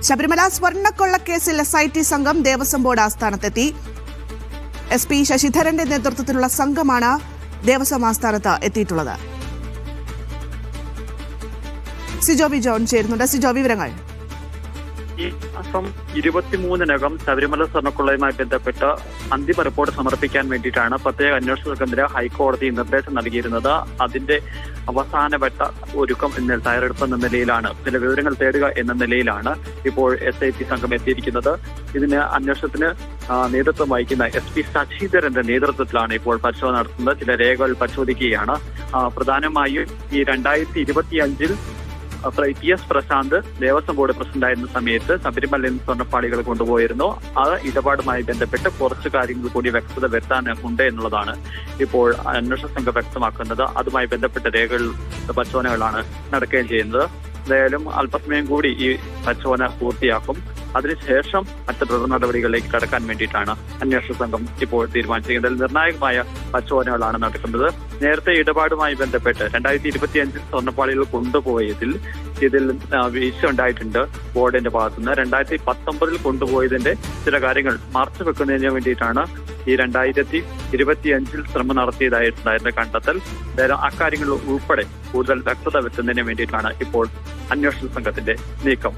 Sabarimala സ്വർണ്ണക്കൊള്ളക്കേസിൽ SIT സംഘം Devaswom board ആസ്ഥാനത്തെത്തി. SP ശശിധരന്റെ നേതൃത്വത്തിലുള്ള സംഘമാണ് ദേവസ്വം ആസ്ഥാനത്ത് എത്തിയിട്ടുള്ളത്. സിജോ വി ജോൺ ചേരുന്നുണ്ട്. സിജോ, വിവരങ്ങൾ. ഈ മാസം 23-നകം ശബരിമല സ്വർണ്ണക്കൊള്ളയുമായി ബന്ധപ്പെട്ട് അന്തിമ റിപ്പോർട്ട് സമർപ്പിക്കാൻ വേണ്ടിയിട്ടാണ് പ്രത്യേക അന്വേഷണ സംഘത്തിന് ഹൈക്കോടതി നിർദ്ദേശം നൽകിയിരുന്നത്. അതിന്റെ അവസാനവട്ട ഒരുക്കം എന്ന തയ്യാറെടുപ്പ് എന്ന നിലയിലാണ്, ചില വിവരങ്ങൾ തേടുക എന്ന നിലയിലാണ് ഇപ്പോൾ SIT സംഘം എത്തിയിരിക്കുന്നത്. ഇതിന് അന്വേഷണത്തിന് നേതൃത്വം വഹിക്കുന്ന SP ശശിധരന്റെ നേതൃത്വത്തിലാണ് ഇപ്പോൾ പരിശോധന നടത്തുന്നത്. ചില രേഖകൾ പരിശോധിക്കുകയാണ്. പ്രധാനമായും ഈ 2025-ൽ PS പ്രശാന്ത് ദേവസ്വം ബോർഡ് പ്രസിഡന്റായിരുന്ന സമയത്ത് ശബരിമലയിൽ സ്വർണ്ണപ്പാളികൾ കൊണ്ടുപോയിരുന്നു. ആ ഇടപാടുമായി ബന്ധപ്പെട്ട് കുറച്ച് കാര്യങ്ങൾ കൂടി വ്യക്തത വരുത്താനുണ്ട് എന്നുള്ളതാണ് ഇപ്പോൾ അന്വേഷണ സംഘം വ്യക്തമാക്കുന്നത്. അതുമായി ബന്ധപ്പെട്ട രേഖകൾ പരിശോധനകളാണ് നടക്കുകയും ചെയ്യുന്നത്. എന്തായാലും അല്പസമയം കൂടി ഈ പരിശോധന പൂർത്തിയാക്കും. അതിനുശേഷം മറ്റ് തുടർ നടപടികളിലേക്ക് കടക്കാൻ വേണ്ടിയിട്ടാണ് അന്വേഷണ സംഘം ഇപ്പോൾ തീരുമാനിച്ചിരിക്കുന്നത്. നിർണായകമായ പരിശോധനകളാണ് നടക്കുന്നത്. നേരത്തെ ഇടപാടുമായി ബന്ധപ്പെട്ട് 2025-ൽ സ്വർണ്ണപ്പാളികൾ കൊണ്ടുപോയതിൽ വീഴ്ച ഉണ്ടായിട്ടുണ്ട് ബോർഡിന്റെ ഭാഗത്തുനിന്ന്. 2019-ൽ കൊണ്ടുപോയതിന്റെ ചില കാര്യങ്ങൾ മറച്ചു വെക്കുന്നതിന് വേണ്ടിയിട്ടാണ് ഈ 2025-ൽ ശ്രമം നടത്തിയതായിട്ടുണ്ടായിരുന്ന കണ്ടെത്തൽ. അക്കാര്യങ്ങൾ ഉൾപ്പെടെ കൂടുതൽ വ്യക്തത വരുത്തുന്നതിന് വേണ്ടിയിട്ടാണ് ഇപ്പോൾ അന്വേഷണ സംഘത്തിന്റെ നീക്കം.